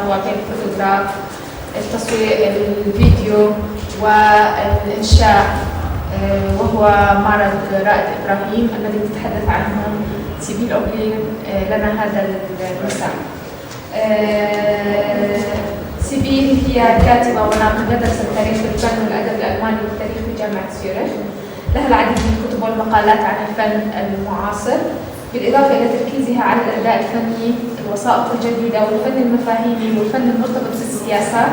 التنوع بين الفوتوغراف، التصوير، الفيديو والإنشاء، وهو معرض رائد إبراهيم الذي تتحدث عنه سيبيل أوملين لنا هذا المساء. سيبيل هي كاتبة وناقدة درست تاريخ الفن والأدب الألماني والتاريخ بجامعة زيورخ. لها العديد من الكتب والمقالات عن الفن المعاصر، بالإضافة إلى تركيزها على الأداء الفني، الوسائط الجديدة والفن المفاهيمي والفن المرتبط بالسياسات.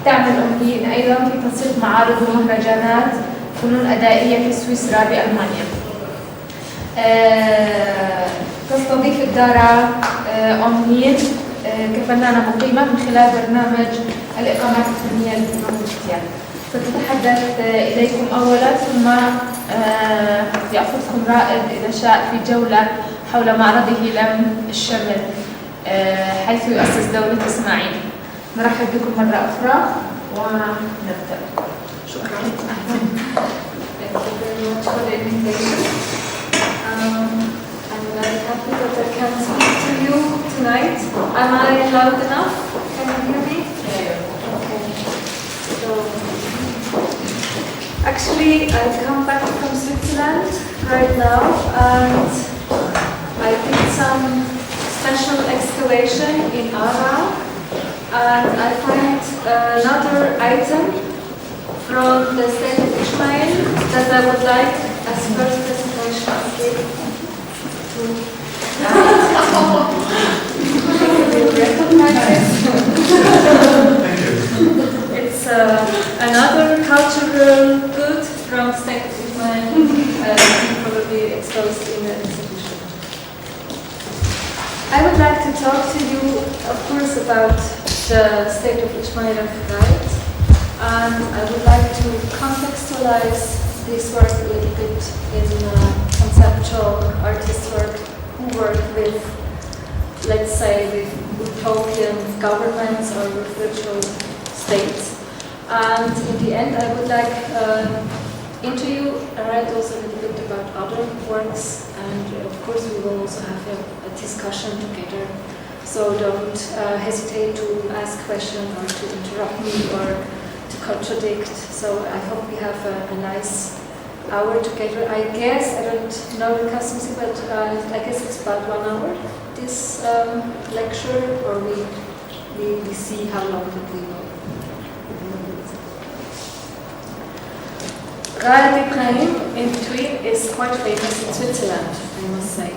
تعمل أوملين أيضا في تنسيق معارض ومهرجانات فنون أدائية في سويسرا بألمانيا. تستضيف الدارة أوملين كفنانة مقيمة من خلال برنامج الإقامات الفنية لبروهلفتيا. ستتحدث إليكم أولا، ثم يأخذكم رائد إذا شاء في جولة حول معرضه لم الشمل حيث يؤسس دولة إسماعيل. نرحب بكم مرة أخرى ونبدأ. شكرا. Thank you very much for the invitation. I'm very happy that I can speak to you tonight. Am I loud enough? Can you hear me? Yeah. Okay. So, actually, I've come back from Switzerland right now, and I did some special excavation in Aarau, and I find another item from the state of Ismail that I would like as first presentation to give to you recognize it. It's another cultural good from the state of Ismail, probably exposed in the exhibition. I would like to talk to you, of course, about the state of Ismail of Raed. And I would like to contextualize this work a little bit in conceptual artist work who work with, let's say, with utopian governments or with virtual states. And in the end, I would like interview Raed also a little bit about other works, and of course we will also have a discussion together. So don't hesitate to ask questions or to interrupt me or to contradict. So I hope we have a nice hour together. I guess, I don't know the customs, but I guess it's about 1 hour, this lecture, or we see how long that we will. Raed Ibrahim, in between, is quite famous in Switzerland, I must say.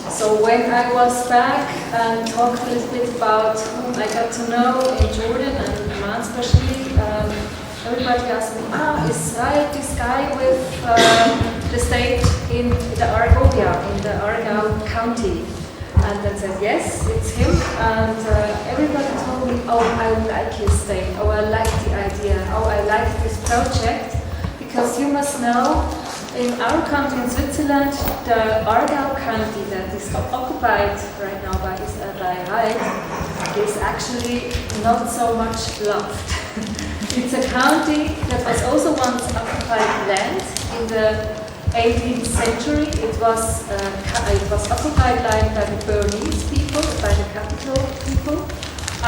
So when I was back and talked a little bit about whom I got to know in Jordan and Oman especially, everybody asked me, is Raed this guy with the state in the Argovia, in the Aargau county? And I said, yes, it's him. And everybody told me, oh, I like his state, oh, I like the idea, oh, I like this project. Because you must know, in our country, in Switzerland, the Aargau county that is occupied right now by Raed is actually not so much loved. It's a county that was also once occupied land in the 18th century. It was occupied land by the Bernese people, by the capital people,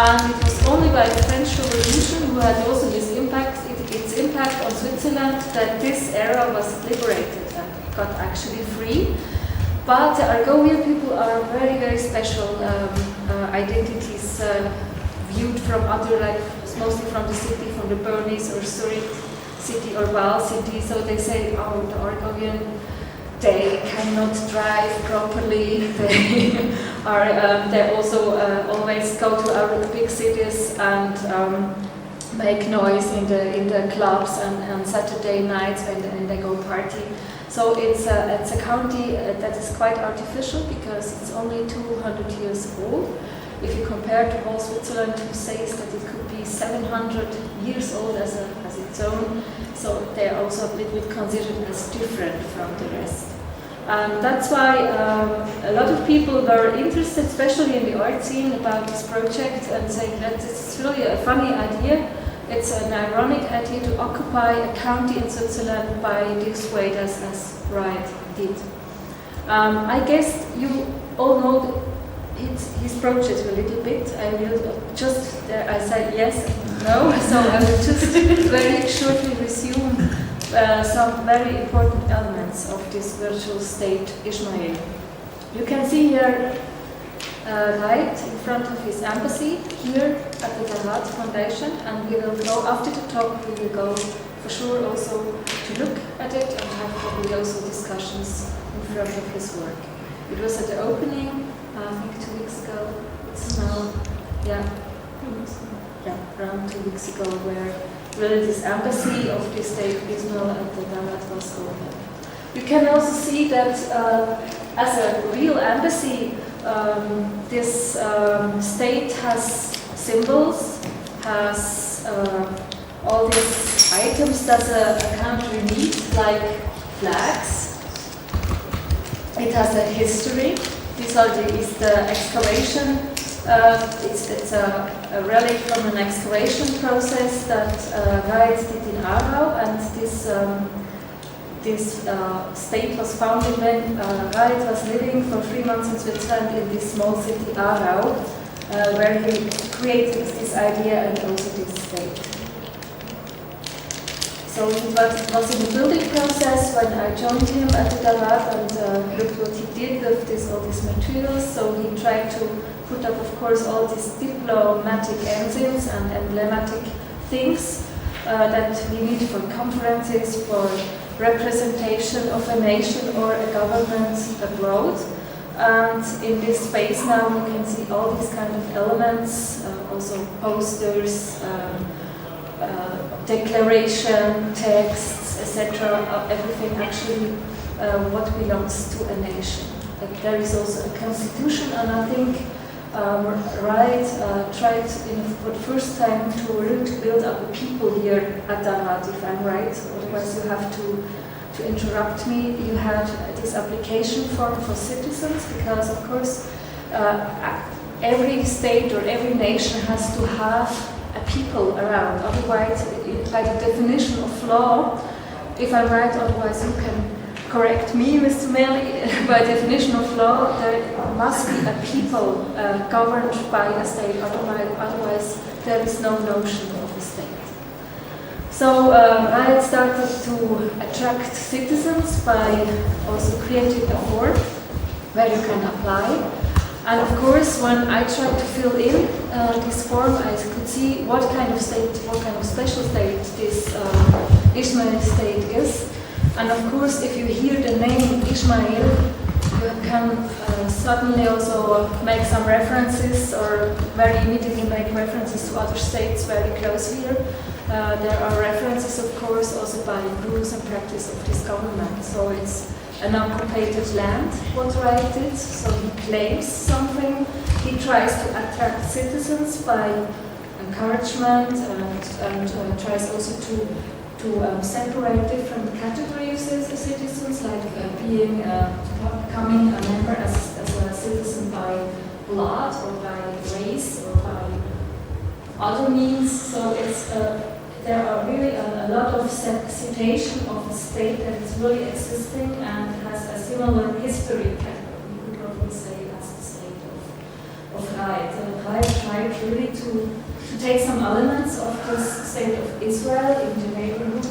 and it was only by the French Revolution, who had also its impact on Switzerland, that this area was liberated and got actually free. But the Argovian people are very, very special identities viewed from other, like mostly from the city, from the Bernese or Zurich city or Val city. So they say, oh, the Argovian, they cannot drive properly. They also always go to our big cities and make noise in the clubs and Saturday nights when they go party. So it's a county that is quite artificial because it's only 200 years old. If you compare to whole Switzerland, who says that it could be 700 years old as its own, so they are also a little bit considered as different from the rest. That's why a lot of people were interested, especially in the art scene, about this project and saying that it's really a funny idea. It's an ironic idea to occupy a county in Switzerland by this way as Raed did. I guess you all know his project a little bit. I will just, I said yes, no, so I will just very shortly resume some very important elements of this virtual state Ismail. You can see here Raed in front of his embassy here at the Daraat Foundation, and we will go, after the talk, we will go for sure also to look at it and have probably also discussions in front of his work. It was at the opening, I think 2 weeks ago. It's now, around 2 weeks ago, where really this embassy of the state Ismail at the Daraat was opened. You can also see that as a real embassy, this state has symbols, has all these items that a country needs, like flags. It has a history. Is the excavation. It's a relic from an excavation process that Raed did in Aarau, and this state was founded when Raed was living for 3 months in Switzerland in this small city Aarau, where he created this idea and also this state. So it was in the building process when I joined him at the Daraat and looked what he did with all these materials. So he tried to put up, of course, all these diplomatic ensigns and emblematic things that we need for conferences, for representation of a nation or a government abroad. And in this space now you can see all these kind of elements, also posters, declaration, texts, etc. Everything actually what belongs to a nation. There is also a constitution, and I think Raed tried for the first time to really build up a people here at Daraat, if I'm right. Otherwise you have to interrupt me. You had this application form for citizens, because of course every state or every nation has to have a people around. Otherwise, by the definition of law, if I'm right, otherwise you can correct me, Mr. Meli, by definition of law, there must be a people governed by a state, otherwise there is no notion of a state. So Raed started to attract citizens by also creating a form where you can apply. And of course, when I tried to fill in this form, I could see what kind of state, what kind of special state this Ismail state is. And of course, if you hear the name Ismail, you can suddenly also make some references, or very immediately make references to other states very close here. There are references, of course, also by rules and practice of this government. So it's an occupied land, what Raed did. So he claims something. He tries to attract citizens by encouragement, and tries also to separate different categories of citizens, like becoming a member as a citizen by blood or by race or by other means. So it's there are really a lot of citation of a state that is really existing and has a similar history, we could probably say, as the state of Raed. Raed tried really to take some elements of this state of Israel in the neighborhood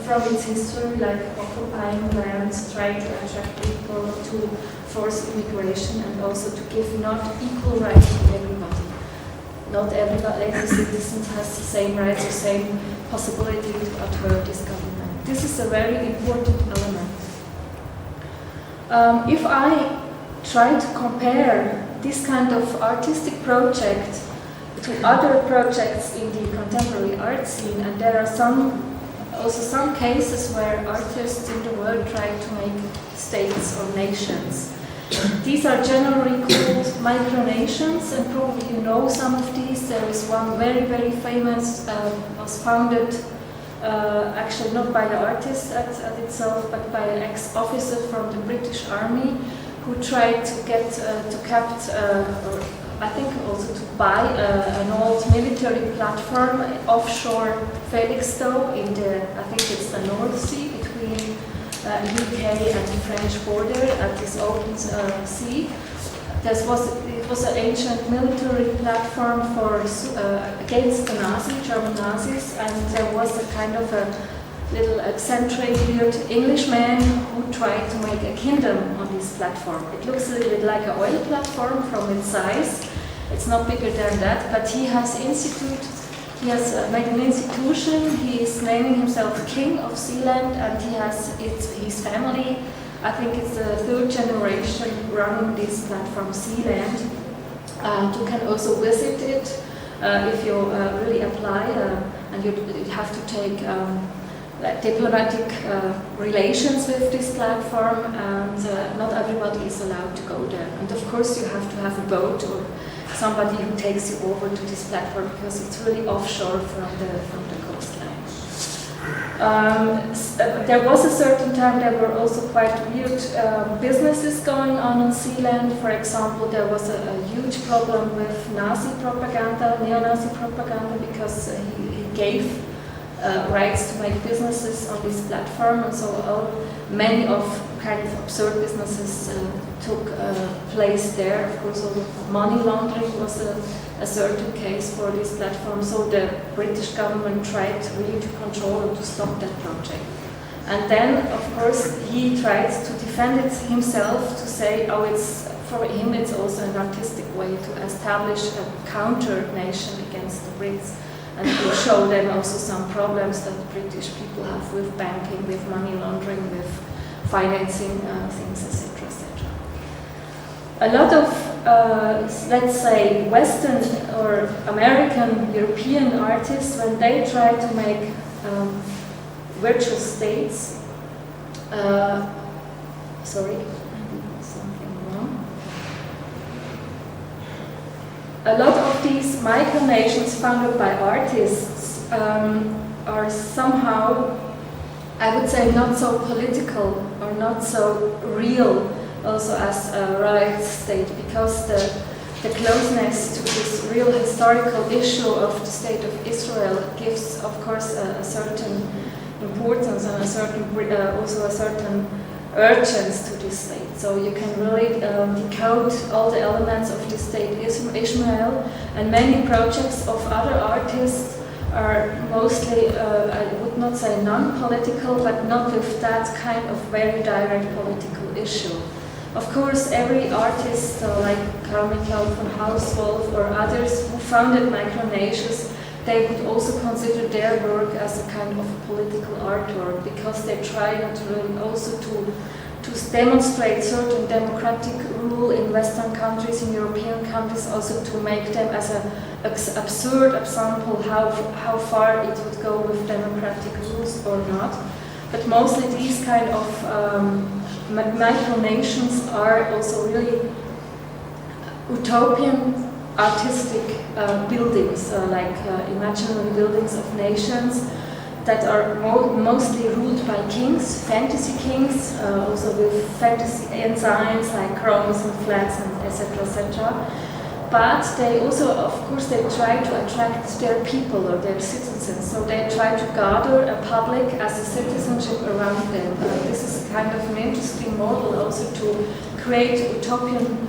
from its history, like occupying lands, trying to attract people, to force immigration, and also to give not equal rights to everybody. Not every citizen has the same rights or same possibility to adhere this government. This is a very important element. If I try to compare this kind of artistic project to other projects in the contemporary art scene, and there are also some cases where artists in the world try to make states or nations. These are generally called micronations, and probably you know some of these. There is one very, very famous, was founded actually not by the artist at itself, but by an ex-officer from the British Army who tried to get, or I think also to buy an old military platform offshore Felixstowe in the, I think it's the North Sea, between UK and the French border at this open sea. it was an ancient military platform for against the German Nazis, and there was a kind of a little eccentric, weird Englishman who tried to make a kingdom on this platform. It looks a little bit like an oil platform from its size. It's not bigger than that, but he has made an institution. He is naming himself King of Sealand, and he has his family. I think it's the third generation running this platform, Sealand. You can also visit it if you really apply, and you have to take diplomatic relations with this platform, and not everybody is allowed to go there. And of course you have to have a boat or somebody who takes you over to this platform, because it's really offshore from the coastline. There was a certain time there were also quite weird businesses going on in Sealand. For example, there was a huge problem with Nazi propaganda, neo-Nazi propaganda, because he gave rights to make businesses on this platform, and so many of kind of absurd businesses took place there. Of course, all money laundering was a certain case for this platform, so the British government tried really to control and to stop that project. And then, of course, he tried to defend it himself, to say, for him it's also an artistic way to establish a counter nation against the Brits, and to show them also some problems that British people have with banking, with money laundering, with financing things, etc., etc. A lot of, let's say, Western or American, European artists, when they try to make virtual states, sorry, something wrong. A lot of these micronations founded by artists are somehow, I would say, not so political or not so real, also as Raed state, because the closeness to this real historical issue of the state of Israel gives, of course, a certain importance and also a certain urgence to this state. So you can really decode all the elements of this state Ishmael, and many projects of other artists are mostly, I would not say non-political, but not with that kind of very direct political issue. Of course, every artist, like Carl von Hauswolf or others who founded micronations, they would also consider their work as a kind of political artwork, because they try not really also to demonstrate certain democratic rule in Western countries, in European countries, also to make them as an absurd example how far it would go with democratic rules or not. But mostly these kind of micronations are also really utopian artistic buildings, like imaginary buildings of nations that are mostly ruled by kings, fantasy kings, also with fantasy ensigns like crowns and flags and etc., etc. But they also, of course, they try to attract their people or their citizens. So they try to gather a public as a citizenship around them. This is kind of an interesting model also to create utopian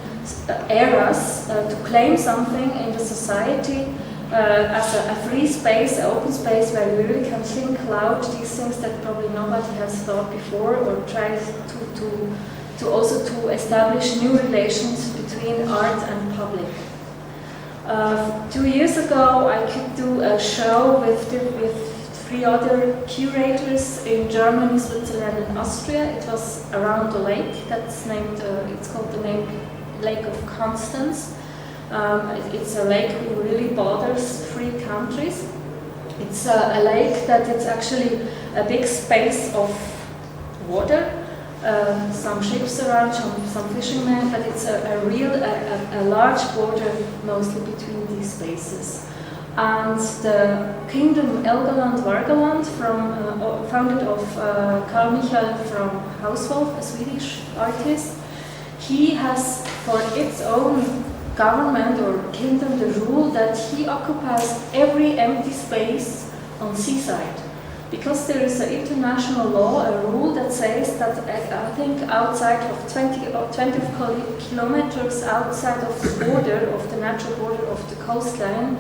eras, to claim something in the society as a free space, an open space where you really can think loud these things that probably nobody has thought before, or try to also to establish new relations between art and public. 2 years ago, I could do a show with 3 other curators in Germany, Switzerland, and Austria. It was around the lake. That's named. It's called the Lake of Constance. It's a lake who really borders 3 countries. It's a lake that it's actually a big space of water. Some ships around, some fishermen, but it's a large border mostly between these spaces. And the kingdom Elgaland-Vargaland, founded of Carl Michael from Hauswolf, a Swedish artist, he has for its own government or kingdom the rule that he occupies every empty space on seaside. because there is an international law, a rule that says that I think outside of 20 kilometers outside of the border, of the natural border of the coastline,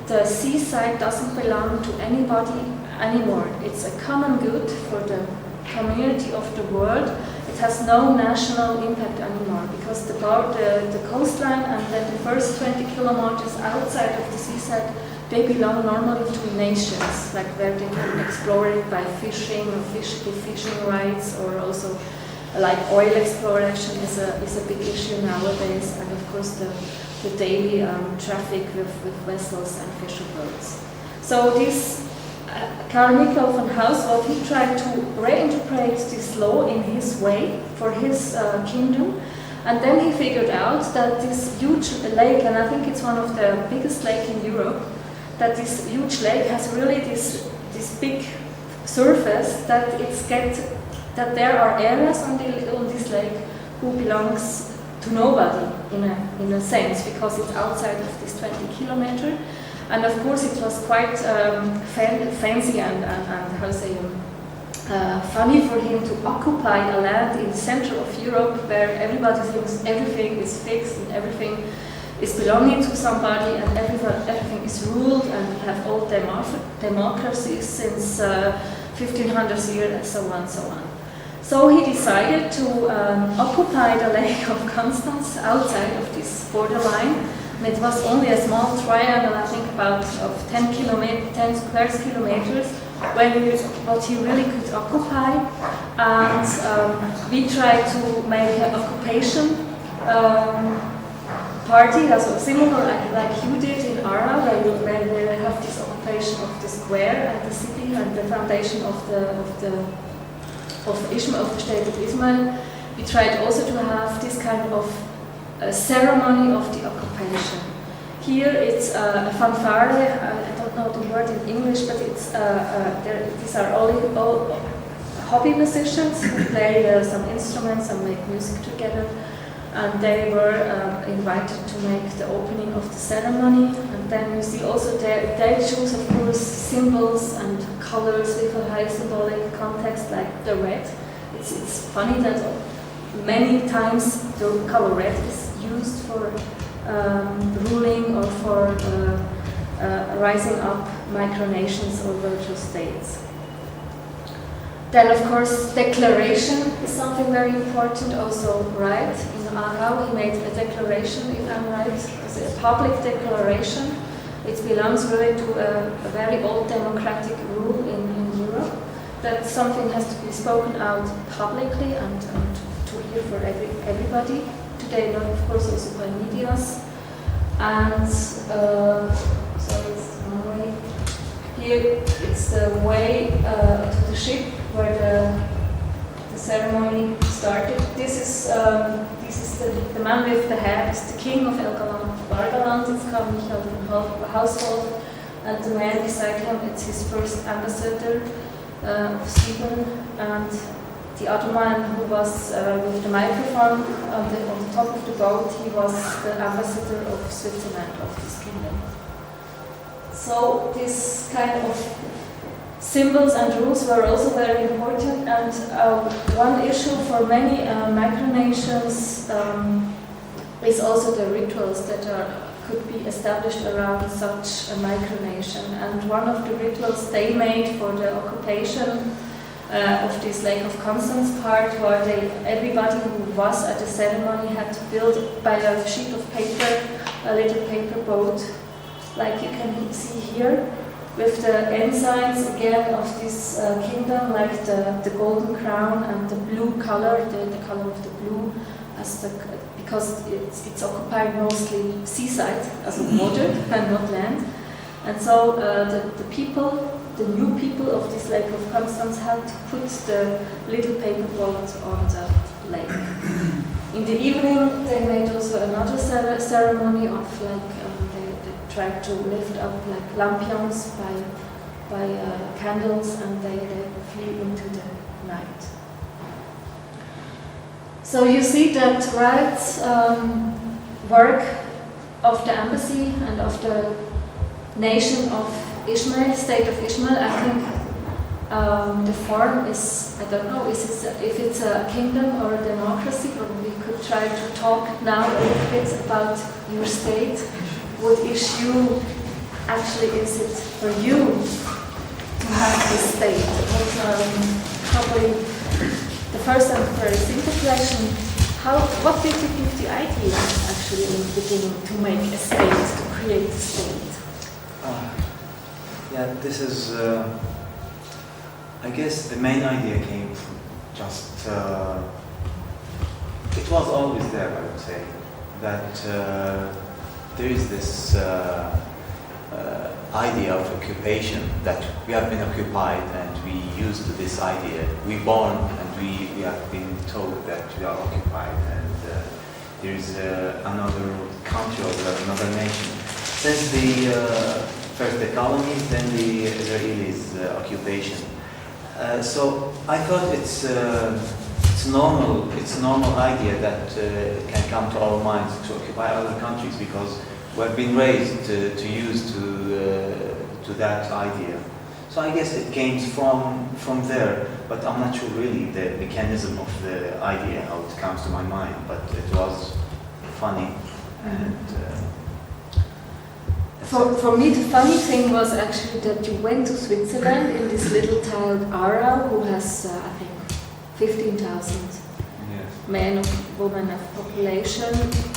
the seaside doesn't belong to anybody anymore. It's a common good for the community of the world. It has no national impact anymore because the coastline and then the first 20 kilometers outside of the seaside, they belong normally to nations, like where they can explore it by fishing or fishing rights, or also like oil exploration is a big issue nowadays, and of course the daily traffic with vessels and fisher boats. So this Karl Michael von Hauswald, he tried to reinterpret this law in his way for his kingdom, and then he figured out that this huge lake, and I think it's one of the biggest lakes in Europe, that this huge lake has really this big surface that there are areas on this lake who belongs to nobody in a sense, because it's outside of this 20 kilometer. And of course it was quite fancy and how to say funny for him to occupy a land in the center of Europe where everybody thinks everything is fixed and everything is belonging to somebody and everything is ruled, and we have old democracies since 1500 years and so on and so on. So he decided to occupy the Lake of Constance outside of this borderline. And it was only a small triangle, I think about of 10 square kilometers, what he really could occupy. And we tried to make an occupation party, also similar like you did in Ara, where they have this occupation of the square and the city and the foundation of the state of Israel. We tried also to have this kind of ceremony of the occupation. Here it's a fanfare, I don't know the word in English, but it's these are all hobby musicians who play some instruments and make music together. And they were invited to make the opening of the ceremony. And then you see also they choose, of course, symbols and colors with a high symbolic context, like the red. It's funny that many times the color red is used for ruling or for rising up micronations or virtual states. Then, of course, declaration is something very important. Also, Raed in Aarau, he made a declaration, if I'm right, it's a public declaration. It belongs really to a very old democratic rule in Europe, that something has to be spoken out publicly and to hear for everybody. Today, not of course also by medias. And so it's one way. Here it's the way to the ship where the ceremony started. This is the man with the hat, is the king of Bargaland. It's Karl Michael von Hauswald, and the man beside him, it's his first ambassador of Sybille, and the other man who was with the microphone on the top of the boat, he was the ambassador of Switzerland, of this kingdom. So this kind of symbols and rules were also very important, and one issue for many micronations is also the rituals that could be established around such a micronation. And one of the rituals they made for the occupation of this Lake of Constance part, where everybody who was at the ceremony had to build by a sheet of paper a little paper boat, like you can see here, with the ensigns again of this kingdom, like the golden crown and the blue color, the color of the blue, because it's occupying mostly seaside, as a water and not land. And so the people, the new people of this Lake of Constance, had to put the little paper boat on the lake. In the evening, they made also another ceremony of they tried to lift up like lampions by candles, and they flew into the night. So you see that Raed's work of the embassy and of the nation of Ishmael, state of Ishmael, I think The form is, I don't know, if it's a kingdom or a democracy, but we could try to talk now a little bit about your state. What issue actually is it for you to have this state? Probably the first and very simple question, what did you give the idea actually in the beginning to make a state, to create a state? Yeah, this is, I guess the main idea came from just, it was always there, I would say, that there is this idea of occupation, that we have been occupied and we used to this idea. We born and we have been told that we are occupied and there is another country or another nation. Since first the colonies, then the Israelis' occupation. So I thought it's normal idea that it can come to our minds to occupy other countries because we've been raised to use to that idea. So I guess it came from there, but I'm not sure really the mechanism of the idea, how it comes to my mind, but it was funny. And for me, the funny thing was actually that you went to Switzerland in this little town Aarau, who has, I think, 15,000 men or women of population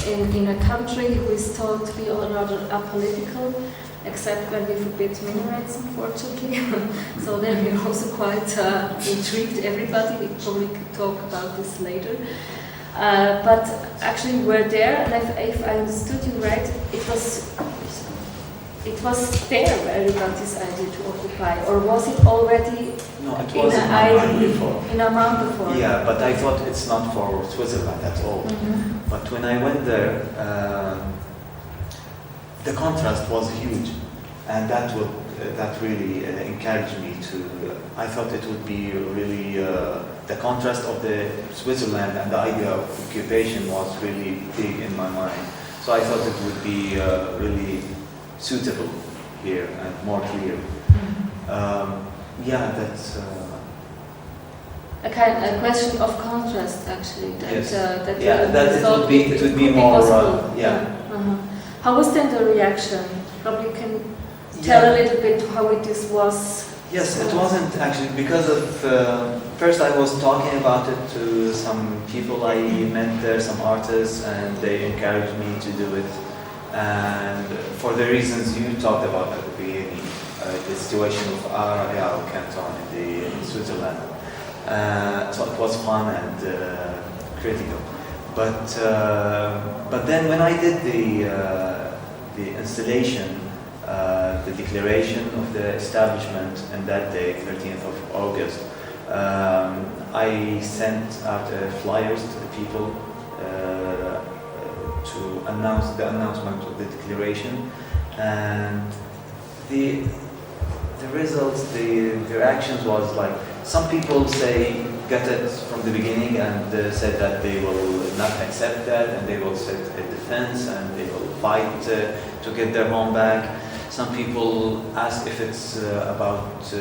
in a country who is thought to be rather apolitical, except when we forbid minarets, unfortunately. So then we're also quite intrigued, everybody. We probably could talk about this later. But actually we're there, and if I understood you right, it was there where you got this idea to occupy, or was it already in Amman before? In Amman before? Yeah, but I thought it's not for Switzerland at all. Mm-hmm. But when I went there, the contrast was huge, and that really encouraged me to. I thought it would be really the contrast of the Switzerland and the idea of occupation was really big in my mind. So I thought it would be really suitable here and more clear. Yeah, that's a question of contrast, actually. That, yes. That it would be more. Yeah. Uh-huh. How was then the reaction? Probably you can tell a little bit how it was. Yes, it wasn't actually because of. First, I was talking about it to some people I met there, some artists, and they encouraged me to do it. And for the reasons you talked about at the beginning, the situation of Aarau Canton in Switzerland. So it was fun and critical. But then when I did the installation, the declaration of the establishment, and that day, 13th of August, I sent out flyers to the people to announce the announcement of the declaration, and the results, the reactions was like some people got it from the beginning and said that they will not accept that and they will set a defense and they will fight to get their home back. Some people asked if it's about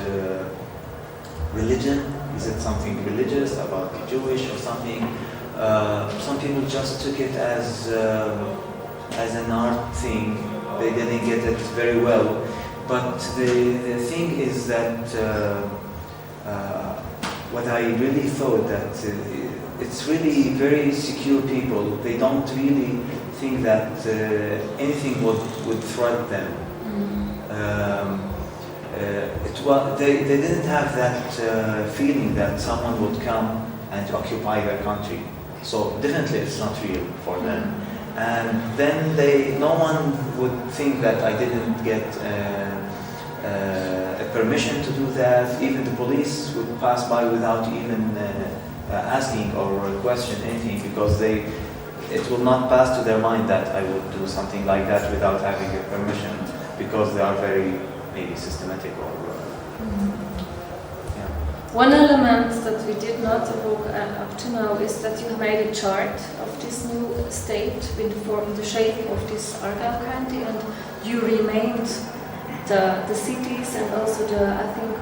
religion. Is it something religious about the Jewish or something? Some people just took it as an art thing. They didn't get it very well. But the thing is that what I really thought that it's really very secure people. They don't really think that anything would threaten them. They didn't have that feeling that someone would come and occupy their country. So definitely it's not real for them. And then no one would think that I didn't get a permission to do that. Even the police would pass by without even asking or question anything, because it will not pass to their mind that I would do something like that without having a permission, because they are very maybe systematic or One element that we did not evoke up to now is that you made a chart of this new state in the shape of this Aargau County, and you remained the cities and also I think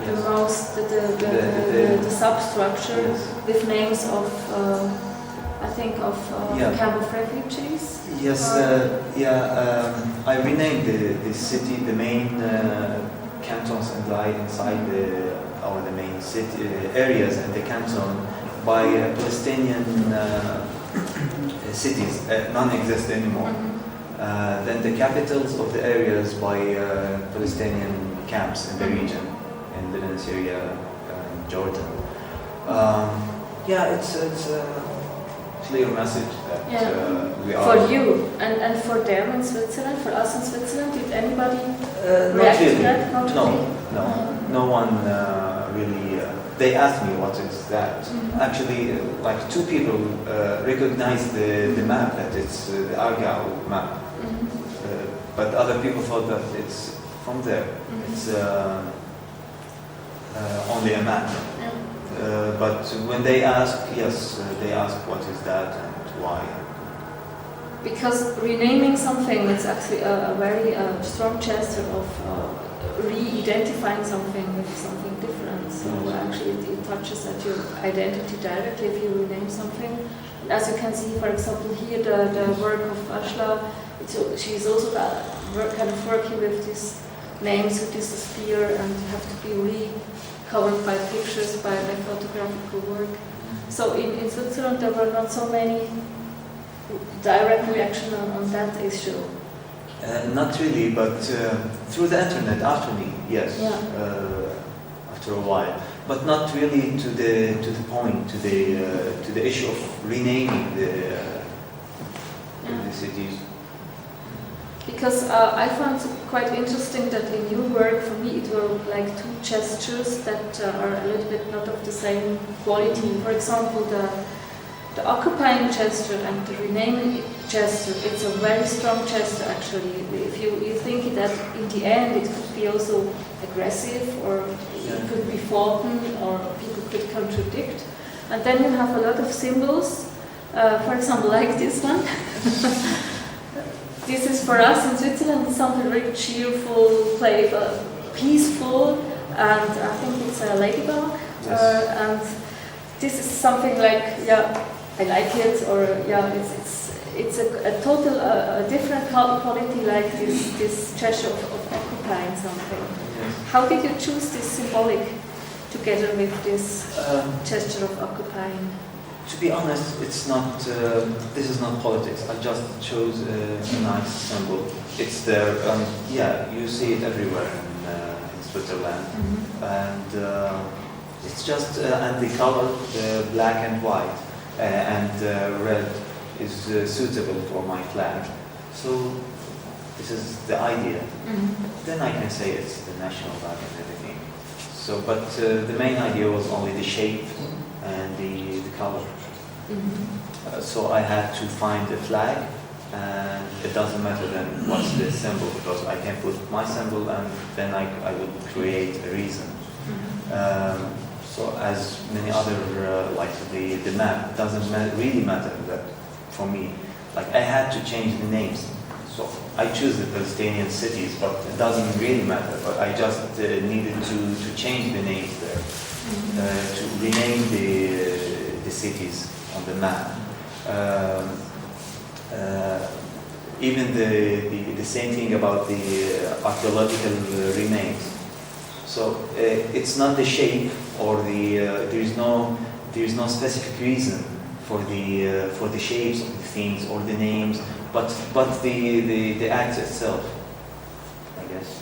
the substructure with names of camp of refugees. Yes, I renamed the city, the main cantons and inside the main city areas and the canton by Palestinian cities, non-exist anymore. Then the capitals of the areas by Palestinian camps in the region, in Lebanon, Syria, Jordan. It's a clear message that we are... For you and for them in Switzerland, for us in Switzerland, did anybody react really. to that? No one really... they asked me what is that. Actually, like 2 people recognized the map, that it's the Argau map. But other people thought that it's from there. It's only a map. But when they ask, they ask what is that and why. Because renaming something, it's actually a very strong gesture of re-identifying something with something different. So actually it touches at your identity directly if you rename something. And as you can see, for example, here the work of Ashla, she's also kind of working with these names, with this spear, and you have to be covered by pictures, by photographical work. So in Switzerland there were not so many direct reaction on that issue. Not really, but through the internet after me, yes. After a while, but not really to the point, to the issue of renaming the cities. Because I found it quite interesting that in your work, for me, it were like 2 gestures that are a little bit not of the same quality. For example, the occupying gesture and the renaming gesture, it's a very strong gesture actually. If you think that in the end it could be also aggressive, or it could be fought, or people could contradict. And then you have a lot of symbols, for example, like this one. This is for us in Switzerland something very cheerful, playful, peaceful, and I think it's a ladybug. And this is something like, I like it, or it's a total different quality, like this gesture of occupying something. How did you choose this symbolic together with this gesture of occupying? To be honest, it's not. This is not politics. I just chose a nice symbol. It's there. You see it everywhere in Switzerland, and it's just and the color, the black and white, and red is suitable for my flag. So this is the idea. Then I can say it's the national flag and everything. So, but the main idea was only the shape and the color. So I had to find a flag, and it doesn't matter then what's the symbol, because I can put my symbol and then I would create a reason. So as many other, like the map, doesn't really matter that for me. Like I had to change the names. So I choose the Palestinian cities, but it doesn't really matter. But I just needed to change the names there, to rename the cities on the map. Even the same thing about the archaeological remains. So it's not the shape or there is no specific reason for the shapes of the things or the names, but the act itself, I guess.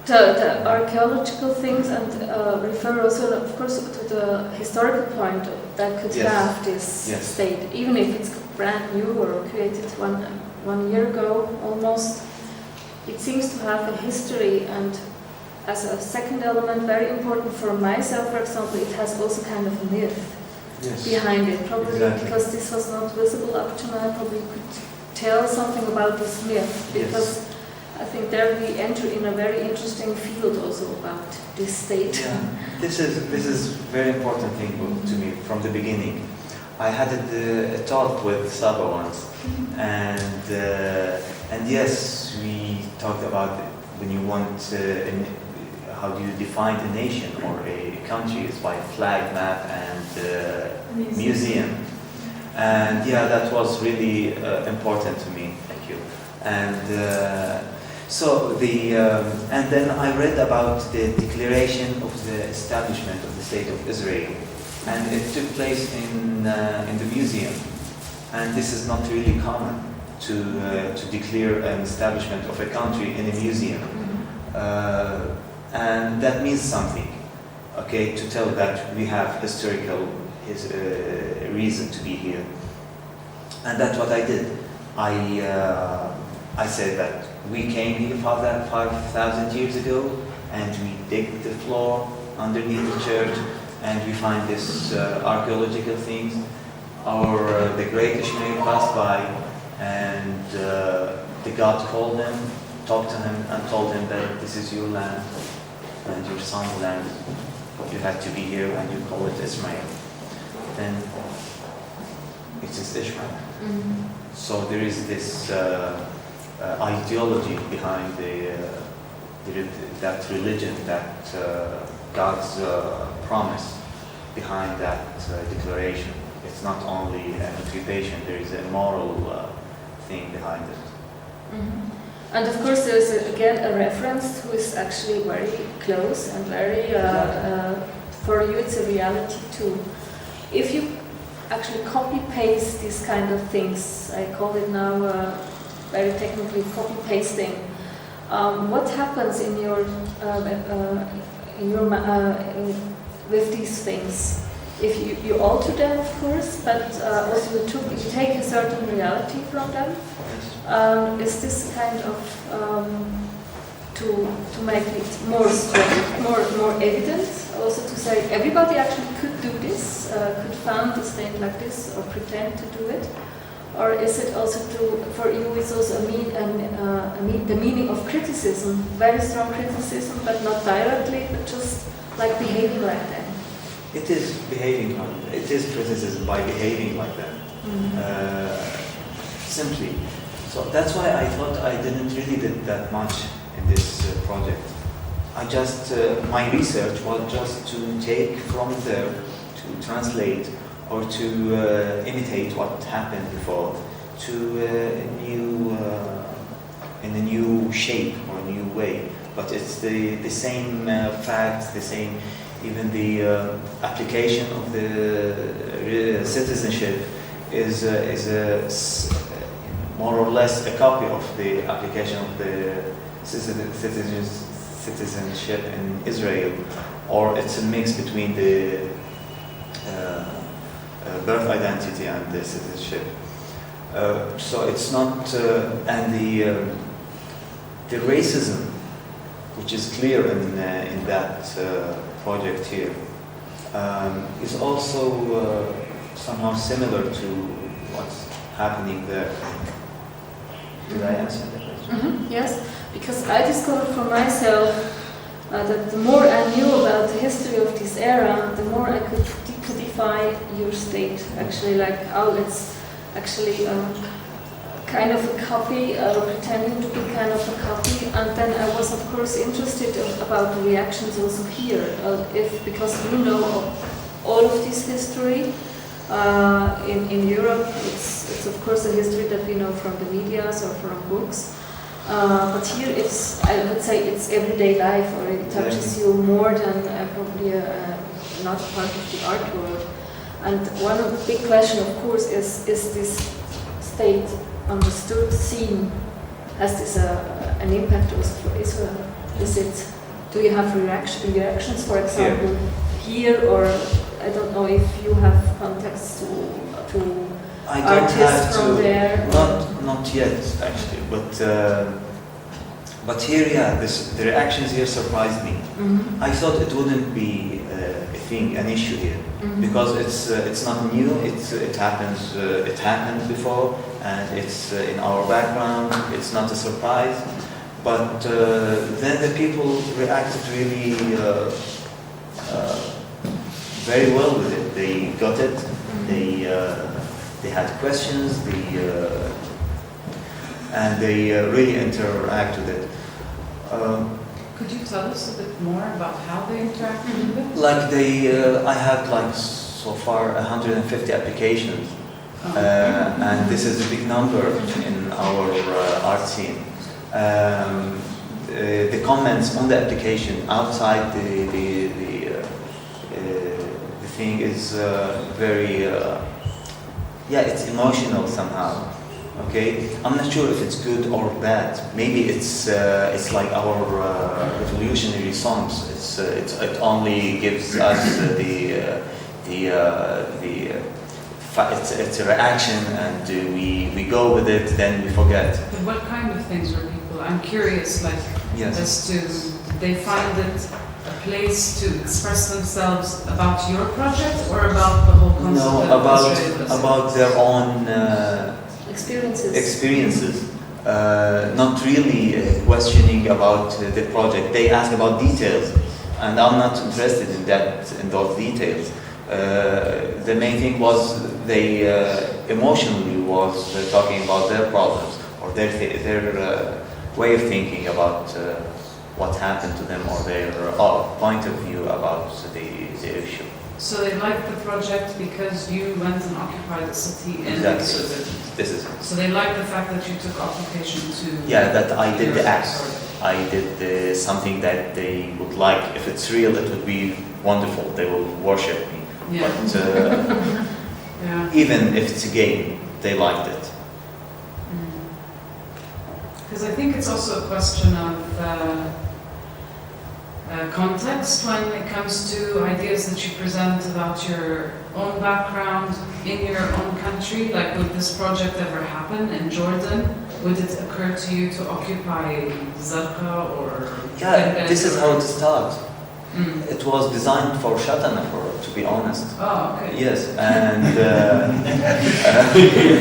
The archaeological things and refer also, of course, to the historical point that could have this state, even if it's brand new or created one year ago almost. It seems to have a history, and as a second element, very important for myself, for example, it has also kind of a myth behind it, probably because this was not visible up to now. Probably could tell something about this myth, because I think there we enter in a very interesting field also about this state. This is very important thing to me from the beginning. I had a talk with Saba once, and yes, we talked about when you want, how do you define a nation or a country? It's by flag, map, and museum. And yeah, that was really important to me. Thank you. And so and then I read about the declaration of the establishment of the State of Israel, and it took place in the museum. And this is not really common to declare an establishment of a country in a museum, and that means something. Okay, to tell that we have historical reason to be here, and that's what I did. I said that we came here 5,000 years ago, and we dig the floor underneath the church, and we find this archaeological things. The great Ishmael passed by, and the God called him, talked to him, and told him that this is your land and your son's land. You have to be here, and you call it Ishmael. Then it is Ishmael. So there is this ideology behind that religion, that God's promise behind that declaration. It's not only an occupation, there is a moral thing behind it. And of course there is again a reference who is actually very close and very, for you it's a reality too. If you actually copy-paste these kind of things, I call it now very technically copy-pasting, what happens in your with these things? If you alter them, of course, but also you take a certain reality from them. Is this kind of to make it more strong, more evident? Also to say everybody actually could do this, could found a state like this, or pretend to do it, or is it also for you? It's also the meaning of criticism, very strong criticism, but not directly, but just like behaving like that. It is behaving like that. It is criticism by behaving like that. Simply. So that's why I thought I didn't really did that much in this project. I just, my research was just to take from there, to translate or to imitate what happened before to in a new shape or a new way. But it's the same facts, the same. Even the application of the citizenship is more or less a copy of the application of the citizenship in Israel, or it's a mix between the birth identity and the citizenship. So it's not, and the racism, which is clear in that project here, is also somehow similar to what's happening there. Did I answer that question? Yes, because I discovered for myself that the more I knew about the history of this era, the more I could decodify your state. Actually, like, oh, it's actually kind of a copy, pretending to be kind of a copy, and then I was of course interested about the reactions also here, because you know all of this history in Europe. It's of course a history that we know from the media or from books, but here I would say it's everyday life, or it touches you more than probably another part of the art world. And one big question, of course, is this state understood, seen? Has this an impact also for Israel? Do you have reactions, for example, here, or I don't know if you have contacts to artists from there? Not yet, actually, but here, yeah, the reactions here surprised me. I thought it wouldn't be an issue here, because it's not new. It happens. It happened before, and it's in our background. It's not a surprise. But then the people reacted really very well with it. They got it. They had questions. and they really interact with it. Could you tell us a bit more about how they interact with it? Like I had like so far 150 applications, and this is a big number in our art scene. The comments on the application outside the thing is very it's emotional somehow. Okay, I'm not sure if it's good or bad. Maybe it's like our revolutionary songs. It only gives us it's a reaction, and we go with it, then we forget. But what kind of things were people? I'm curious, like as to did they find it a place to express themselves about your project or about the whole concept? No, about their own experiences. Not really questioning about the project. They ask about details, and I'm not interested in those details. The main thing was they emotionally was talking about their problems or their way of thinking about what happened to them or their point of view about the issue. So they liked the project because you went and occupied the city in Exactly. This is it. So they liked the fact that you took occupation to... Yeah, that I did the act. I did something that they would like. If it's real, it would be wonderful. They will worship me. Yeah. But yeah. even if it's a game, they liked it. Because I think it's also a question of context when it comes to ideas that you present about your own background in your own country. Like, would this project ever happen in Jordan? Would it occur to you to occupy Zarqa or... Yeah, this is how it started. It was designed for Shatana, to be honest. Oh, okay. Yes, and...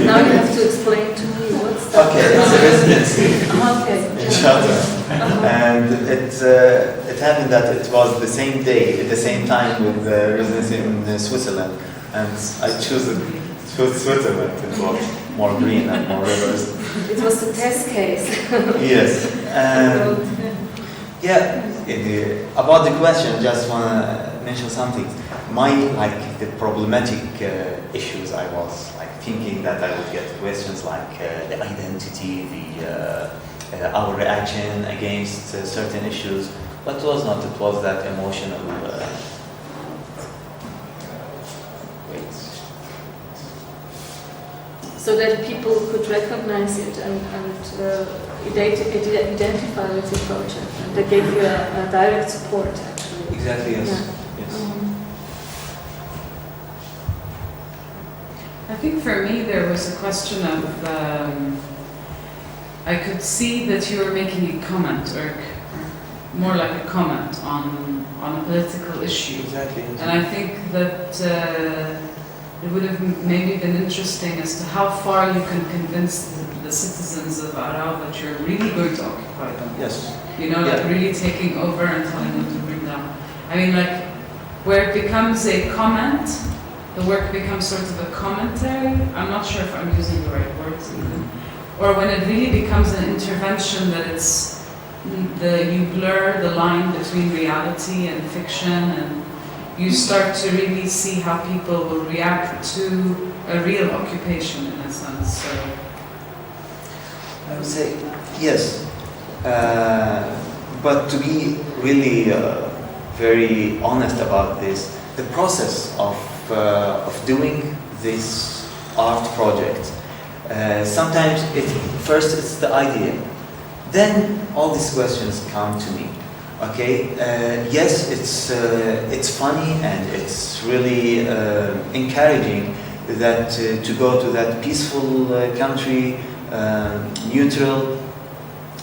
Now you have to explain to me what's that. Okay, it's a residency Okay. in Shatana. And it happened that it was the same day, at the same time with the residency in Switzerland. And I chose Switzerland. It was more green and more rivers. It was the test case. Yes. About the question, I just want to mention something. The problematic issues, I was thinking that I would get questions like the identity, our reaction against certain issues, but it was not. It was that emotional. So that people could recognize it and identify with the project, and they gave you a direct support, actually. Exactly. Yes. Yeah. Yes. I think for me there was a question of I could see that you were making a comment, or more like a comment on a political issue. Exactly. And I think that it would have maybe been interesting as to how far you can convince the citizens of Arab that you're really going to occupy them. Yes. Really taking over and telling them to bring down. I mean, where it becomes a comment, the work becomes sort of a commentary. I'm not sure if I'm using the right words even. Or when it really becomes an intervention, that it's you blur the line between reality and fiction, and you start to really see how people will react to a real occupation in a sense. So I would say yes, but to be really very honest about this, the process of doing this art project, sometimes first it's the idea, then all these questions come to me. Okay, yes, it's funny and it's really encouraging that to go to that peaceful country, neutral,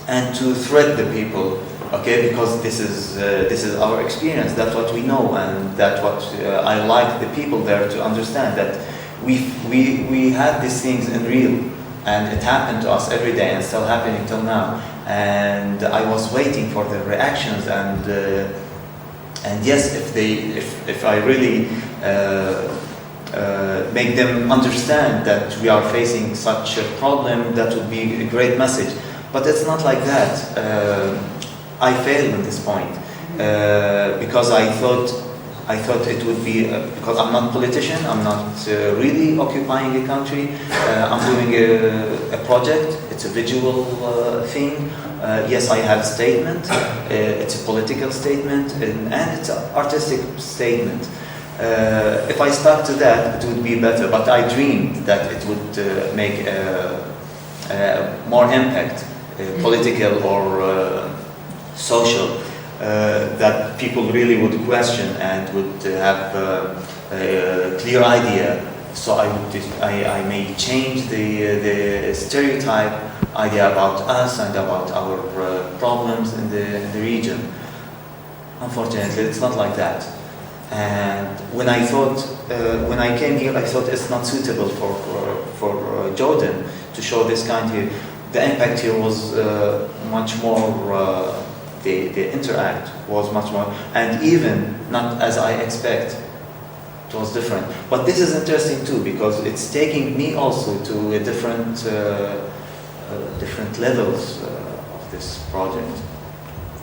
and to threat the people. Okay, because this is our experience. That's what we know, and that's what I like the people there to understand, that we had these things in real, and it happened to us every day and still happening till now. And I was waiting for the reactions, and yes, if I really make them understand that we are facing such a problem, that would be a great message. But it's not like that. I failed at this point because I thought it would be, because I'm not a politician, I'm not really occupying a country, I'm doing a project, it's a visual thing. Yes, I have a statement, it's a political statement, and it's an artistic statement. If I stuck to that, it would be better, but I dreamed that it would make more impact, political or social, that people really would question and would have a clear idea. So I may change the stereotype idea about us and about our problems in the region. Unfortunately, it's not like that. And when I came here, I thought it's not suitable for Jordan to show this kind here. The impact here was much more. The interact was much more, and even not as I expect. It was different. But this is interesting too, because it's taking me also to a different levels of this project.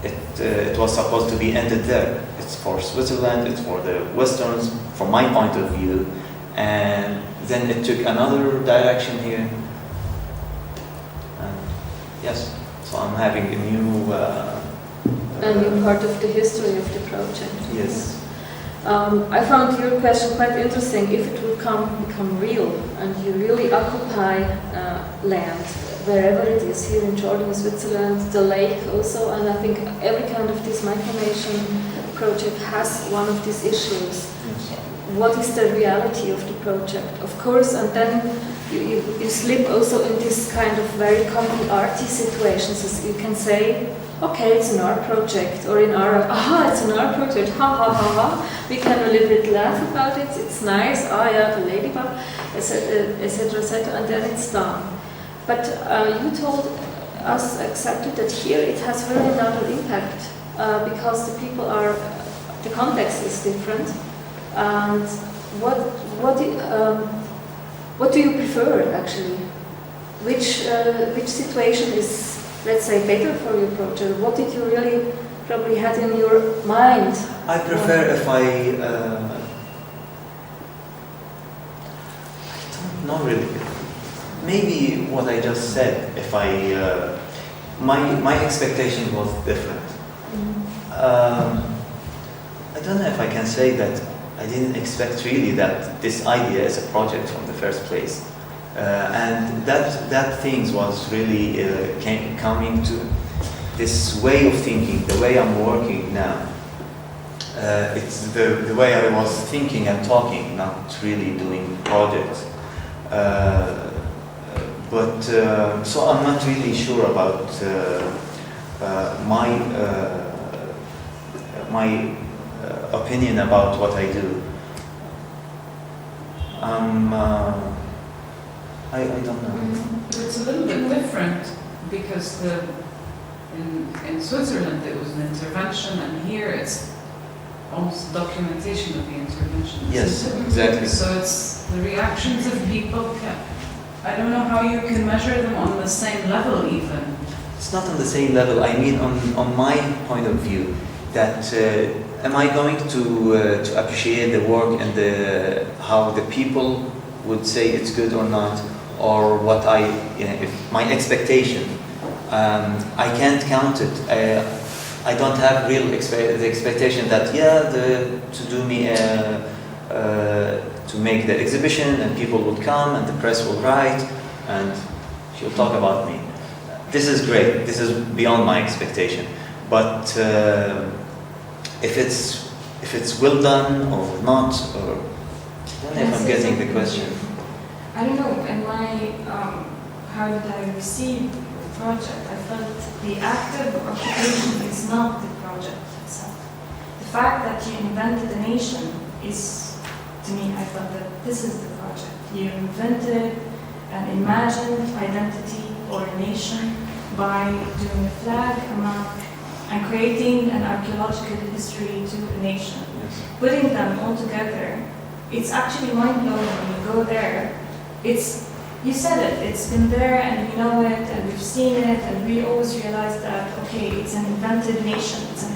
It was supposed to be ended there. It's for Switzerland, it's for the Westerns, from my point of view, and then it took another direction here. And yes, so I'm having a new part of the history of the project. Yes. I found your question quite interesting. If it would become real and you really occupy land, wherever it is, here in Jordan, Switzerland, the lake also, and I think every kind of this micronation project has one of these issues. Yes. What is the reality of the project? Of course, and then you slip also in this kind of very common arty situations, as you can say, okay, it's an art project, or in Arab, it's an art project, ha ha ha ha. We can a little bit laugh about it, it's nice, yeah, the ladybug, etc., etc., and then it's done. But you told us exactly that here it has very another impact, because the people are, the context is different, and what do you prefer actually? Which situation is, let's say, better for your project? What did you really probably had in your mind? I prefer if I don't know really. Maybe what I just said. If my expectation was different. I don't know if I can say that I didn't expect really that this idea is a project from the first place. And that things was really coming to this way of thinking, the way I'm working now. It's the way I was thinking and talking, not really doing projects. So I'm not really sure about my opinion about what I do. I don't know. It's a little bit different because in Switzerland it was an intervention, and here it's almost documentation of the intervention. Yes, exactly. So it's the reactions of people. I don't know how you can measure them on the same level even. It's not on the same level. I mean, on my point of view, that am I going to appreciate the work and how the people would say it's good or not, or what if my expectation. I can't count it. I don't have real the expectation that to do me to make the exhibition and people will come and the press will write and she'll talk about me. This is great. This is beyond my expectation. But if it's well done or not, or I don't know if I'm getting the question. I don't know. In my how did I receive the project? I felt the active occupation is not the project itself. The fact that you invented a nation is, to me, I felt that this is the project. You invented an imagined identity or a nation by doing a flag, a map, and creating an archaeological history to a nation. Yes. Putting them all together it's actually mind-blowing when you go there. You said it, it's been there and we know it and we've seen it, and we always realize that, okay, it's an invented nation, it's an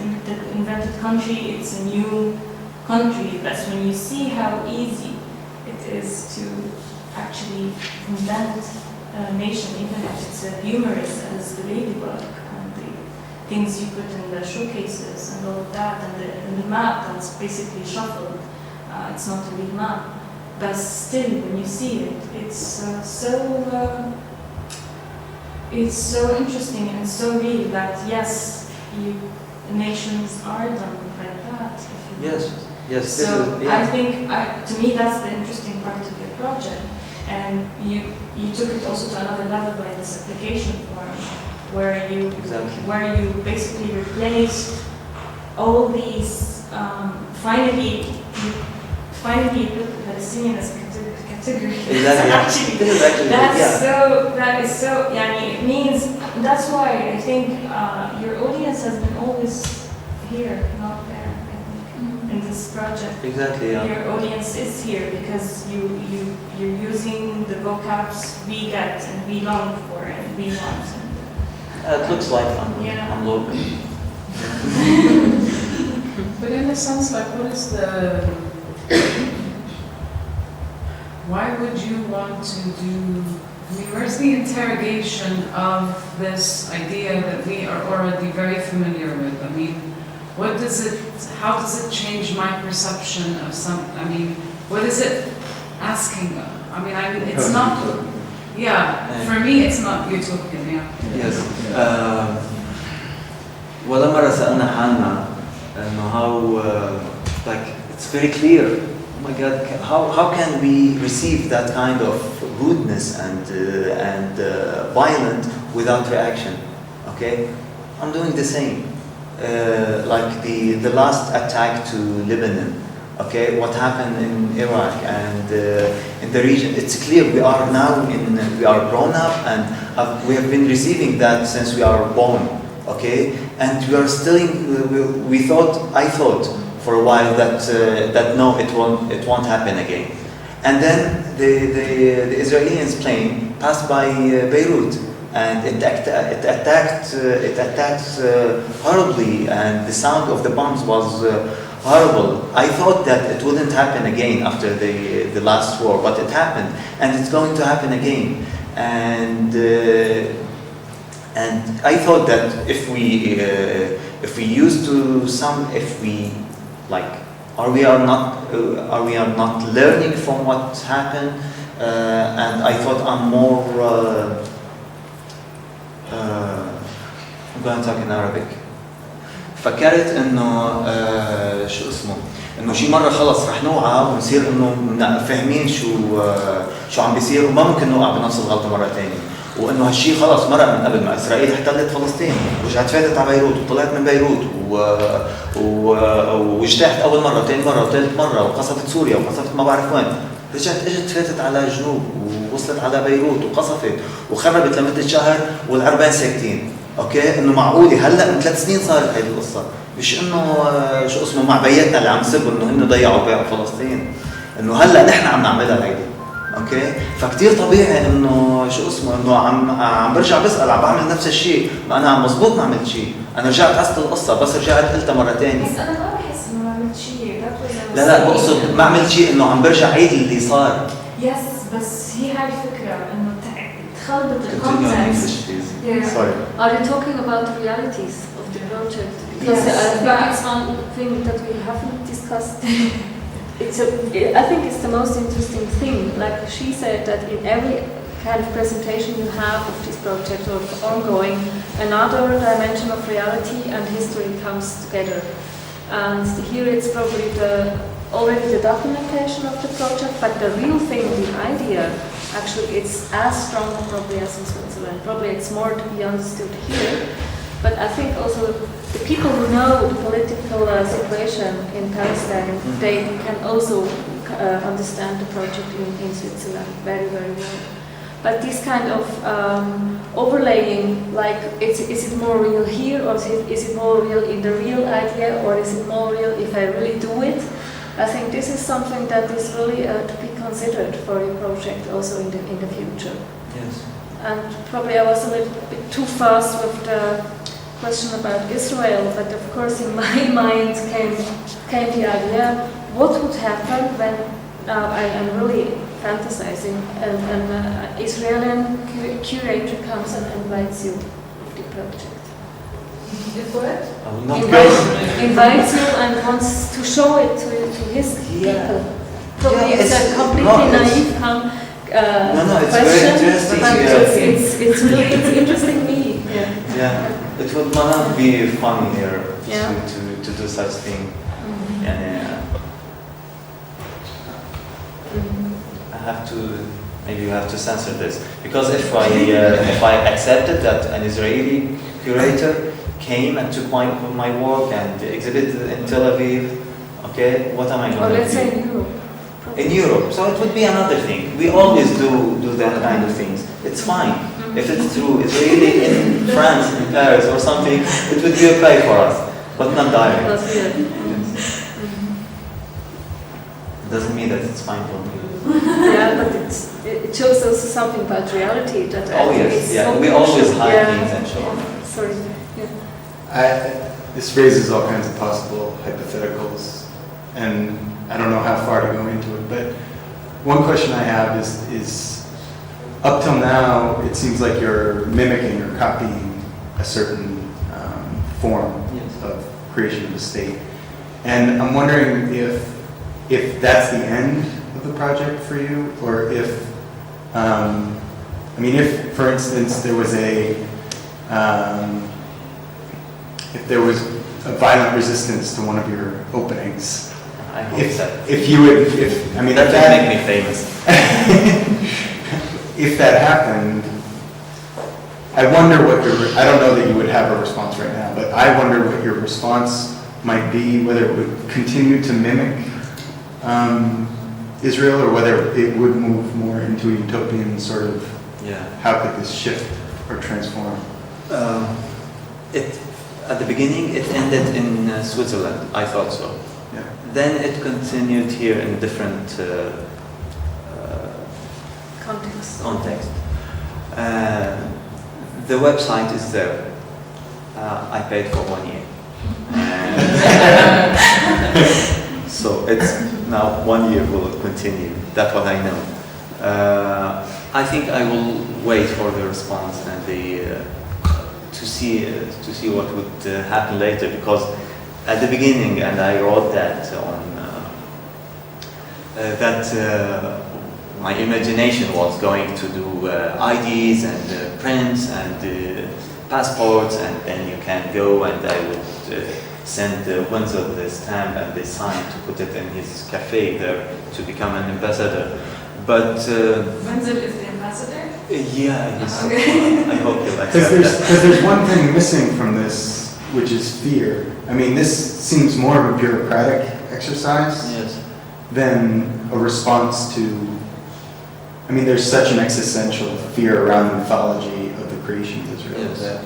invented country, it's a new country. But when you see how easy it is to actually invent a nation, even if it's humorous as the ladybug and the things you put in the showcases and all of that, and the map that's basically shuffled, it's not a real map. But still, when you see it, it's so interesting and so real that yes, nations are done like that. Yes. So I think, to me, that's the interesting part of your project, and you took it also to another level by this application form, where you basically replaced all these finally put the Palestinian as a category. Exactly. That is so. It means that's why I think your audience has been always here, not there. I think in this project. Exactly. Yeah. Your audience is here because you're using the vocabs we get and we long for and we want. It looks like I'm local. But in a sense, like, what is the... Why would you want to do... where's the interrogation of this idea that we are already very familiar with? How does it change my perception of what is it asking of? It's not... for me it's not utopian, Yes. ولا مرة سألنا حالنا إنه how it's very clear. Oh my God, how can we receive that kind of rudeness and violence without reaction? Okay, I'm doing the same. Like the last attack to Lebanon. Okay, what happened in Iraq and in the region? It's clear we are grown up and we have been receiving that since we are born. Okay, and we are still. I thought for a while that no, it won't happen again. And then the Israeli plane passed by Beirut and it attacked horribly, and the sound of the bombs was horrible. I thought that it wouldn't happen again after the last war, but it happened, and it's going to happen again. And I thought that if we are we not learning from what happened? And I thought I'm more. I'm going to talk in Arabic. فكرت إنه شو اسمه إنه شي مرة خلص رح نوعى ونصير إنه فاهمين شو عم بيصير، وما ممكن نوقع بنفس الغلطة مرة ثانية، وإنه هالشي خلص مرق من قبل. ما إسرائيل احتلت فلسطين ورجعت فاتت على بيروت وطلعت من بيروت واجتاحت أول مرة وثاني مرة وثالث مرة وقصفت سوريا وقصفت ما بعرف وين، رجعت اجت فاتت على الجنوب ووصلت على بيروت وقصفت وخربت لمدة شهر والعربان ساكتين. اوكي، انه معقوله هلا من 3 سنين صارت هذه القصه، مش انه شو اسمه مع بياتنا اللي عم يسبوا انه هن ضيعوا بيع فلسطين، انه هلا نحن عم نعملها هيدي. اوكي، فكتير طبيعي انه شو اسمه انه عم برجع بسال عم بعمل نفس الشيء، ما انا مزبوط ما عملت شيء، انا رجعت عزت القصه بس رجعت قلتها مره ثانيه. بس انا ما بحس انه ما عملت شيء. لا بقصد ما عملت شيء، انه عم برجع عيد اللي صار. يس، بس هي هاي الفكره انه تخلط الكونتكست. Sorry. Are you talking about the realities of the project? Because that's one thing that we haven't discussed. I think it's the most interesting thing. Like she said, that in every kind of presentation you have of this project or ongoing, another dimension of reality and history comes together. And here it's probably already the documentation of the project, but the real thing, the idea, actually it's as strong probably as in Switzerland. Probably it's more to be understood here. But I think also the people who know the political situation in Palestine, they can also understand the project in Switzerland very, very well. But this kind of overlaying, like is it more real here, or is it more real in the real idea, or is it more real if I really do it? I think this is something that is really to be considered for your project also in the future. Yes. And probably I was a little bit too fast with the question about Israel, but of course in my mind came the idea, what would happen when I'm really fantasizing and an Israeli curator comes and invites you to the project. If what? I will not go. Invites you and wants to show it to his people. Probably Yeah, it's a it's- completely no, it's- naive No, it's question, very interesting. but Yeah. it's really interesting me. Yeah. Yeah, it would not be fun here Yeah. to do such thing. And I have to, maybe you have to censor this, because if I accepted that an Israeli curator came and took my work and exhibited it in Tel Aviv, okay, what am I Or going to let's do? say in Europe. In Europe, so it would be another thing. We always do that kind of things. It's fine. If it's true, Israeli in France, in Paris or something, it would be okay for us, but not direct. Not here. It doesn't mean that it's fine for me. Yeah, but it shows also something about reality that I Oh think yes, is yeah. so We always crucial. hide Yeah. things and show them. Sorry. Yeah. This raises all kinds of possible hypotheticals, and I don't know how far to go into it, but one question I have is up till now, it seems like you're mimicking or copying a certain form Yes. of creation of the state. And I'm wondering if that's the end of the project for you, or if, if, for instance, there was if there was a violent resistance to one of your openings, I hope that. if you would, That would make me famous. if that happened, I wonder what I don't know that you would have a response right now, but I wonder what your response might be, whether it would continue to mimic Israel, or whether it would move more into a utopian sort of, Yeah. how could this shift or transform? At the beginning, it ended in Switzerland. I thought so. Yeah. Then it continued here in different context. The website is there. I paid for 1 year. So it's now 1 year will continue. That's what I know. I think I will wait for the response and to see what would happen later, because at the beginning, and I wrote that on my imagination was going to do IDs and prints and passports, and then you can go and I would send the Wenzel the stamp and the sign to put it in his cafe there to become an ambassador. But Wenzel is the ambassador? yeah, yes. I hope you'll accept Because that. there's one thing missing from this, which is fear. I mean, this seems more of a bureaucratic exercise Yes. than a response to, there's such an existential fear around the mythology of the creation of Israel. Yes.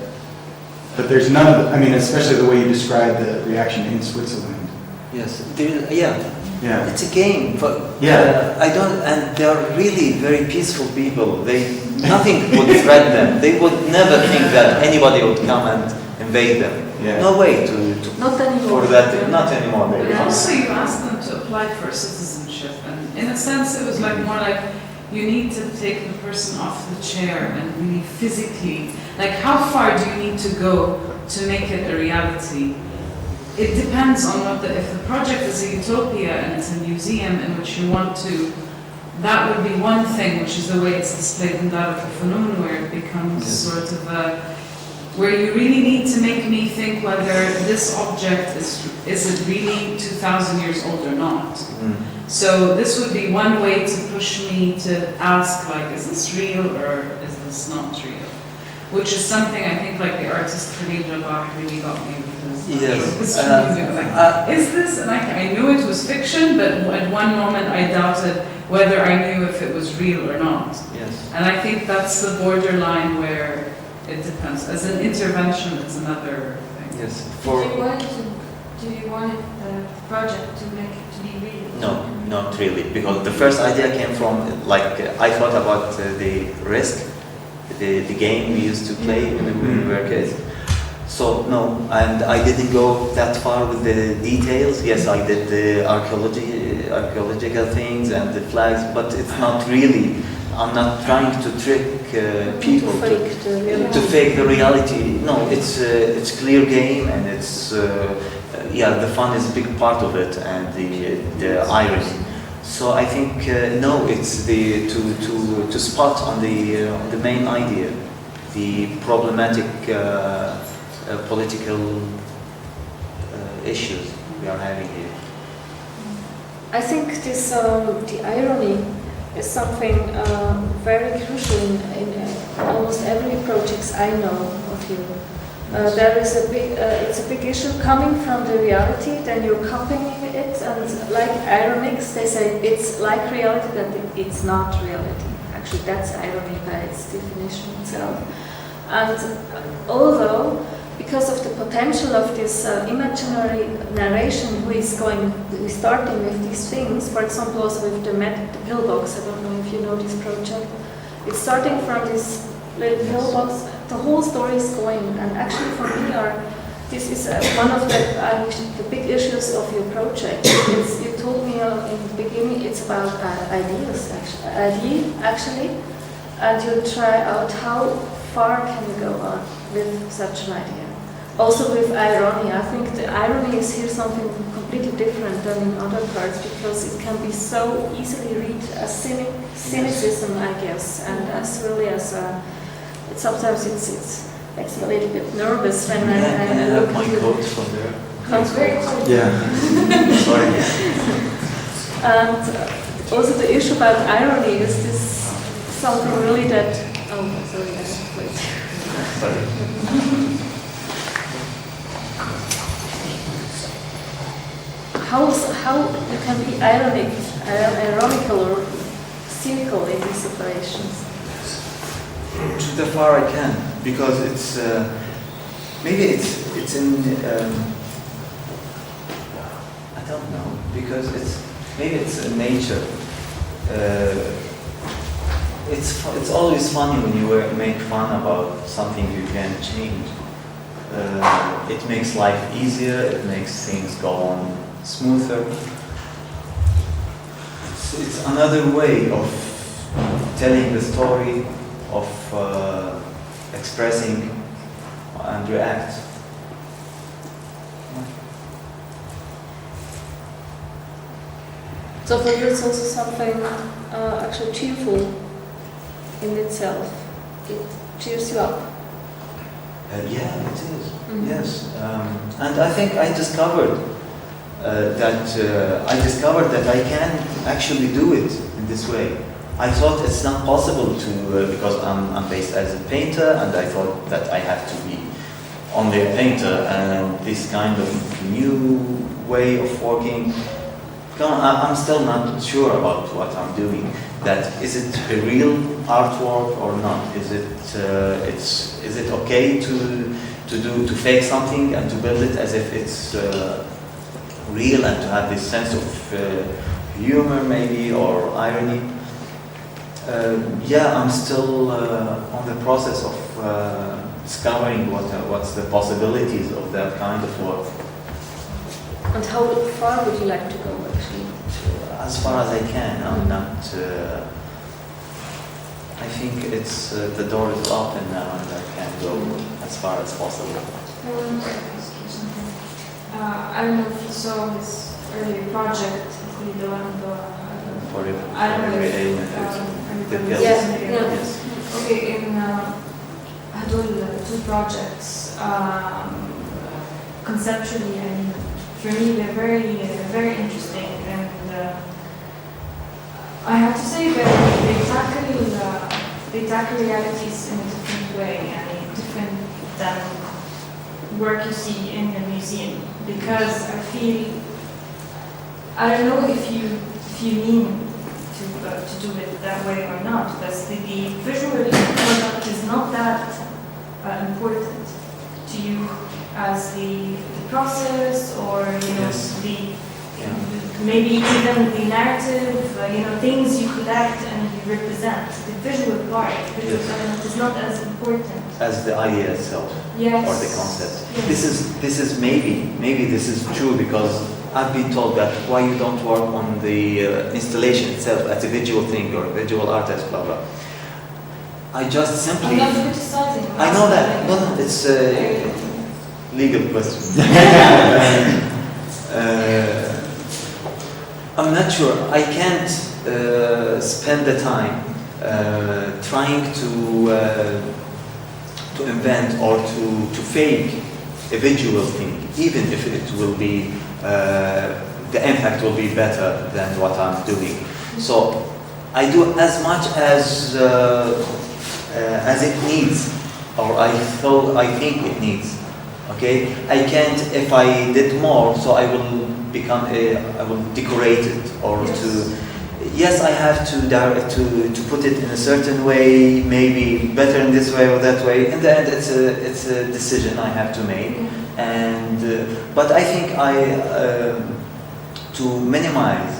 But there's none of the, especially the way you describe the reaction in Switzerland. Yes. Yeah. Yeah. It's a game, but Yeah. I don't, and they are really very peaceful people. Nothing would threaten them. They would never think that anybody would come and invade them. Yeah. No way to Not anymore. for that. Not anymore. But Maybe. also you asked them to apply for citizenship, and in a sense it was like more like you need to take the person off the chair and really physically, like how far do you need to go to make it a reality? It depends on if the project is a utopia and it's a museum in which you want to, that would be one thing, which is the way it's displayed in Dara Fenun, where it becomes sort of where you really need to make me think whether this object is it really 2,000 years old or not. So this would be one way to push me to ask, like, is this real or is this not real? Which is something I think like the artist Khalil really got me, because Yes. is this? And I knew it was fiction, but at one moment I doubted whether I knew if it was real or not. Yes. And I think that's the borderline where it depends. As an intervention, it's another thing. Yes. If you wanted do you want the project to make it to be real? No, not really, because the first idea came from, like, I thought about the Risk, the game we used to play when we were kids. So no, and I didn't go that far with the details. Yes, I did the archaeological things and the flags, but it's not really. I'm not trying to trick people to fake the reality. No, it's clear game, and it's yeah, the fun is a big part of it, and the irony. So I think no, it's to spot on the main idea, the problematic political issues we are having here. I think this the irony is something very crucial in almost every projects I know of you. There is it's a big issue coming from the reality, then you're copying it, and like ironics, they say it's like reality, that it's not reality. Actually, that's irony by its definition itself. And although, because of the potential of this imaginary narration, who is starting with these things, for example, also with the pillbox, I don't know if you know this project, it's starting from this little pillbox, the whole story is going, and actually for me, this is one of the big issues of your project. You told me in the beginning it's about ideas, actually, and you try out how far can you go on with such an idea. Also with irony, I think the irony is here something completely different than in other parts, because it can be so easily read as cynicism, I guess, and as really as sometimes it makes me a little bit nervous when I look my at coat from there. Comes very Yeah. Sorry. And also the issue about irony is this something really that. Oh, sorry, I have to wait. Sorry. How you can be ironical or cynical in these operations? To the far I can, because it's maybe it's in I don't know, because maybe it's in nature. It's always funny when you make fun about something you can change. It makes life easier. It makes things go on smoother. It's another way of telling the story, of expressing and react. So for you it's also something actually cheerful in itself. It cheers you up. Yeah, it is. Mhm. Yes, and I think I discovered that I can actually do it in this way. I thought it's not possible to, because I'm based as a painter, and I thought that I have to be only a painter, and this kind of new way of working, I'm still not sure about what I'm doing. That is it a real artwork or not? Is it okay to fake something and to build it as if it's real, and to have this sense of humor maybe, or irony? Yeah, I'm still on the process of discovering what's the possibilities of that kind of work. And how far would you like to go, actually? As far as I can. I'm not. I think it's the door is open now, and I can go as far as possible. I don't know if you saw his earlier project, For I don't know if, the everybody pills. Yeah, knows. yeah. Yes. Okay, in Hadul, two projects, conceptually, and for me, they're very interesting, and I have to say that they tackle realities in a different way, and different than work you see in the museum. Because I feel, I don't know if you mean to do it that way or not, but the visual product is not that important to you as the process, or Yes. maybe even the narrative, things you collect and you represent. The visual part, visual Yes. element is not as important. As the idea itself. Yes. Or the concept. Yes. This is maybe this is true, because I've been told that why you don't work on the installation itself as a visual thing or a visual artist, blah blah. I just simply. I'm not criticizing. I know that. No, it's a legal question. I'm not sure. I can't spend the time trying to invent or to fake a visual thing, even if it will be the impact will be better than what I'm doing. So I do as much as it needs, or I think it needs. Okay, I can't. If I did more, so I will decorate it, or Yes. Yes, I have to put it in a certain way, maybe better in this way or that way. In the end, it's a decision I have to make, and but I think to minimize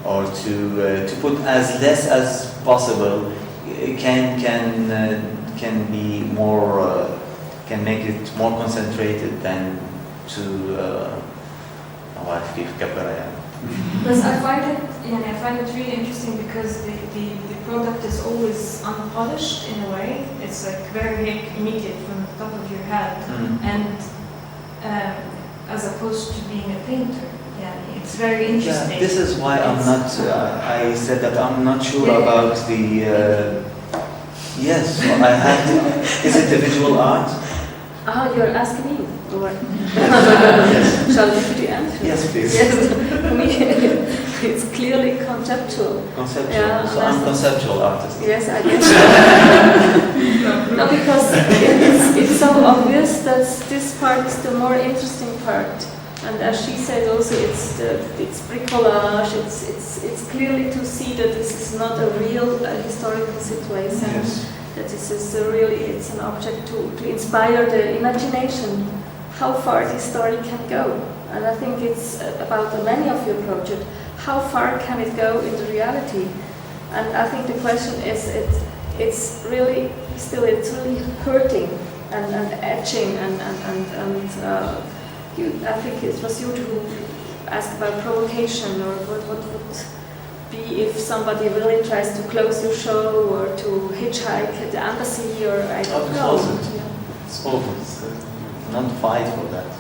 or to put as less as possible can be more can make it more concentrated than to كيف كبر يعني. But I find it really interesting because the product is always unpolished in a way. It's like very immediate from the top of your head, and as opposed to being a painter. Yeah, it's very interesting. Yeah, this is why I'm not. I said that I'm not sure about the. Yes, so I have to. Is it the visual art? You're asking me? Or Yes. shall I give you the answer? Yes, please. Yes, for me, it's clearly conceptual. Conceptual. Yeah, So I'm conceptual artist. Yes, I guess. No, because it's so obvious that this part is the more interesting part. And as she said also, it's bricolage. It's clearly to see that this is not a real historical situation. Yes. That this is it's an object to inspire the imagination, how far this story can go. And I think it's about many of your projects, how far can it go in the reality? And I think the question is, it's really hurting and etching and I think it was you who asked about provocation, or what would be if somebody really tries to close your show or to hitchhike at the embassy, or I don't know. It's awful. It's not fight for that.